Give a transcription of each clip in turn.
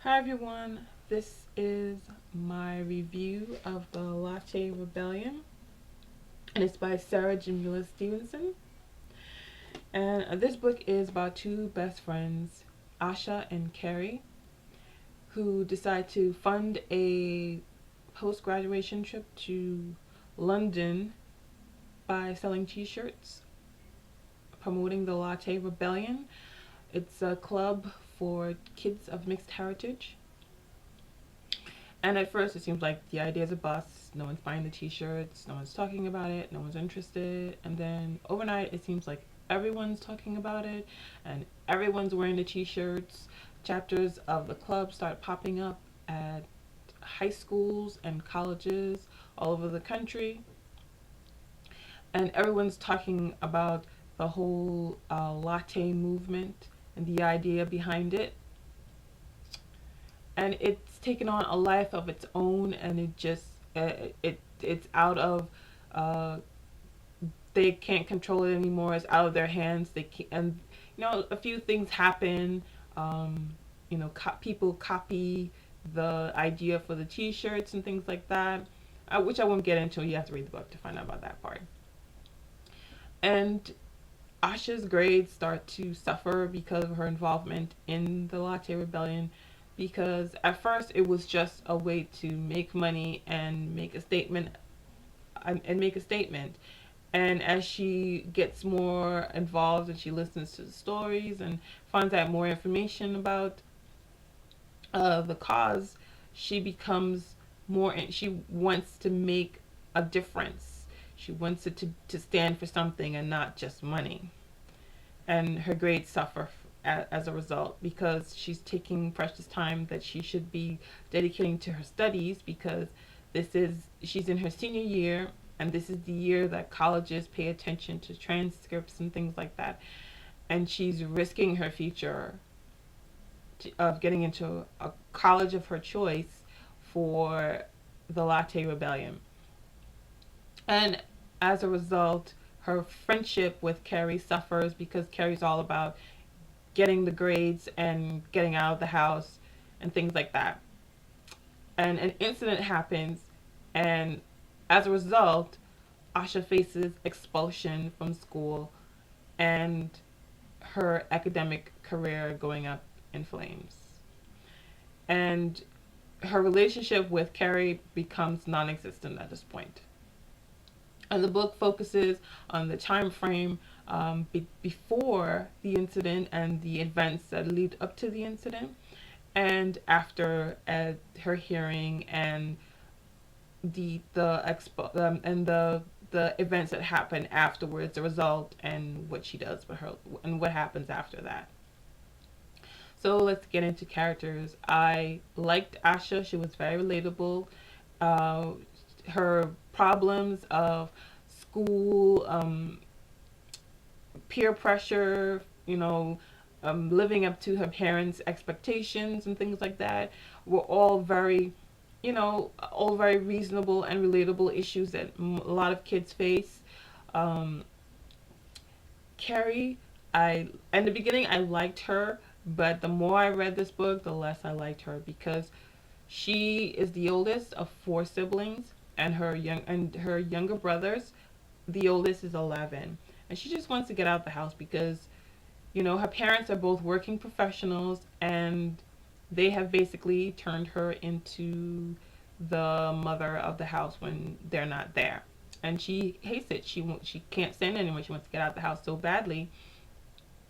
Hi everyone, this is my review of the Latte Rebellion, and it's by Sarah Jamila Stevenson. And this book is about two best friends, Asha and Carrie, who decide to fund a post-graduation trip to London by selling t-shirts promoting the Latte Rebellion. It's a club for kids of mixed heritage. And at first, it seems like the idea is a bust. No one's buying the t-shirts. No one's talking about it. No one's interested. And then overnight, it seems like everyone's talking about it, and everyone's wearing the t-shirts. Chapters of the club start popping up at high schools and colleges all over the country, and everyone's talking about the whole latte movement and the idea behind it. And it's taken on a life of its own, and it's out of uh, they can't control it anymore. It's out of their hands. They can't, and a few things happen. um, People copy the idea for the t-shirts and things like that, which I won't get into. You have to read the book to find out about that part. And Asha's grades start to suffer because of her involvement in the Latte Rebellion, because at first it was just a way to make money and make a statement and as she gets more involved and she listens to the stories and finds out more information about the cause, she becomes she wants to make a difference. She wants it to stand for something and not just money. And her grades suffer as a result, because she's taking precious time that she should be dedicating to her studies, because she's in her senior year, and this is the year that colleges pay attention to transcripts and things like that, and she's risking her future of getting into a college of her choice for the Latte Rebellion. And as a result, her friendship with Carrie suffers, because Carrie's all about getting the grades and getting out of the house and things like that. And an incident happens, and as a result, Asha faces expulsion from school and her academic career going up in flames. And her relationship with Carrie becomes non existent at this point. And the book focuses on the time frame before the incident and the events that lead up to the incident, and after her hearing, and the events that happen afterwards, the result, and what she does with her, and what happens after that. So let's get into characters. I liked Asha. She was very relatable. Uh, Her problems of school, peer pressure, living up to her parents' expectations and things like that, were all very reasonable and relatable issues that a lot of kids face. Um, Carrie, in the beginning I liked her, but the more I read this book, the less I liked her, because she is the oldest of four siblings, and her younger brothers, the oldest is 11, and she just wants to get out of the house because her parents are both working professionals, and they have basically turned her into the mother of the house when they're not there. And she hates it. She can't stand it anymore. She wants to get out of the house so badly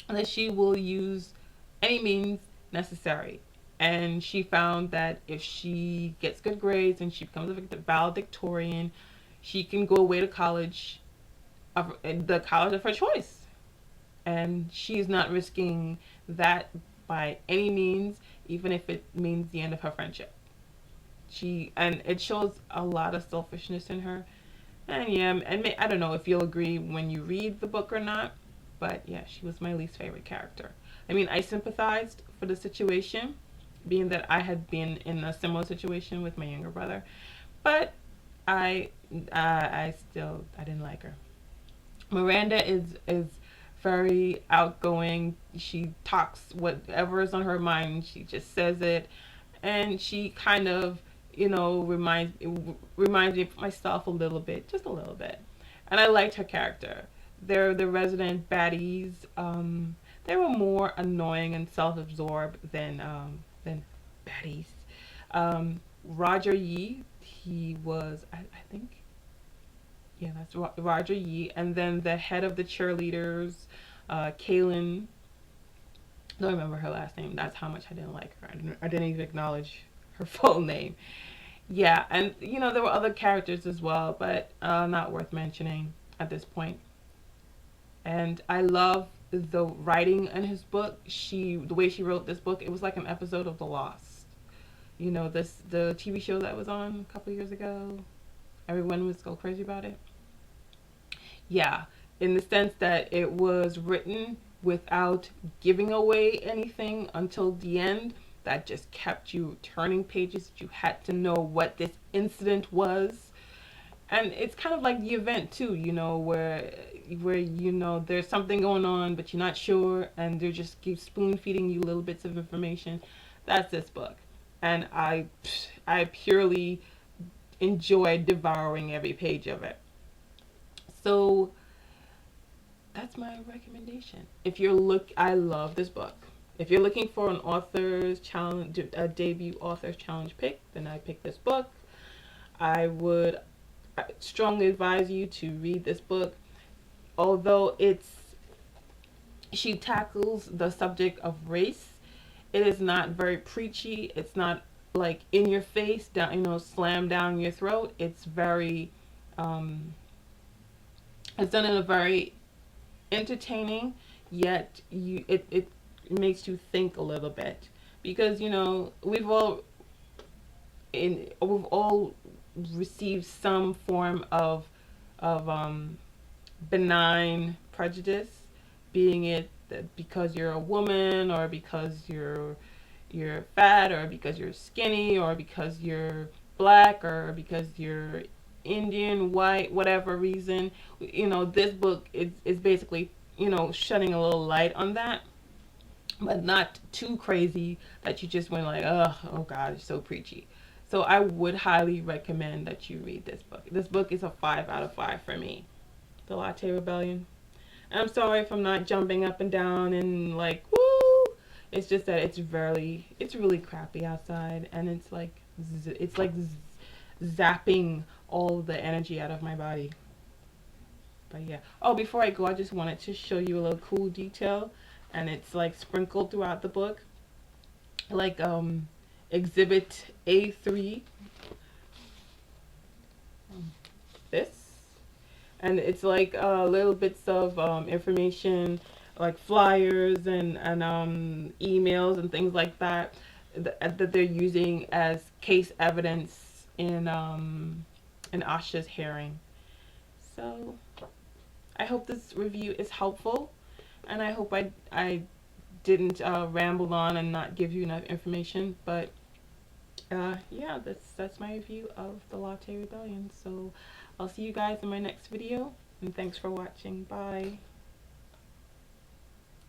that she will use any means necessary. And she found that if she gets good grades and she becomes a valedictorian, she can go away to college, the college of her choice. And she's not risking that by any means, even if it means the end of her friendship. And it shows a lot of selfishness in her. And yeah, and I don't know if you'll agree when you read the book or not, but yeah, she was my least favorite character. I mean, I sympathized for the situation, being that I had been in a similar situation with my younger brother, but I I didn't like her. Miranda is very outgoing. She talks whatever is on her mind. She just says it, and she kind of, you know, reminds me of myself a little bit, just a little bit. And I liked her character. They're the resident baddies. They were more annoying and self-absorbed than baddies. Roger Yi, he was, I think, yeah, that's Roger Yi, and then the head of the cheerleaders, Kaylin. I don't remember her last name. That's how much I didn't like her. I didn't even acknowledge her full name. Yeah, and you know there were other characters as well, but not worth mentioning at this point. And I love the writing in his book. The way she wrote this book, it was like an episode of The Lost. You know, the TV show that was on a couple years ago. Everyone was go crazy about it. Yeah, in the sense that it was written without giving away anything until the end. That just kept you turning pages. You had to know what this incident was, and it's kind of like the event too. You know, where you know there's something going on, but you're not sure, and they just keep spoon feeding you little bits of information. That's this book, and I purely enjoyed devouring every page of it. So that's my recommendation. If you're I love this book. If you're looking for an author's challenge, a debut author's challenge pick, then I pick this book. I would strongly advise you to read this book. Although she tackles the subject of race, it is not very preachy. It's not like in your face, down, you know, slam down your throat. It's very, it's done in a very entertaining, yet it makes you think a little bit, because you know we've all received some form of benign prejudice, being it because you're a woman, or because you're fat, or because you're skinny, or because you're black, or because you're Indian, white, whatever reason. You know, this book is basically, you know, shedding a little light on that, but not too crazy that you just went like, oh God, it's so preachy. So I would highly recommend that you read this book. This book is a 5 out of 5 for me. The Latte Rebellion. And I'm sorry if I'm not jumping up and down and like, woo! It's just that it's really crappy outside, and it's like zapping all the energy out of my body. But yeah. Oh, before I go, I just wanted to show you a little cool detail, and it's like sprinkled throughout the book. Like exhibit A3, this, and it's like little bits of information, like flyers and emails and things like that, that they're using as case evidence in Asha's hearing. So I hope this review is helpful, and I hope I didn't ramble on and not give you enough information. But yeah, that's my review of the Latte Rebellion. So I'll see you guys in my next video, and thanks for watching. Bye.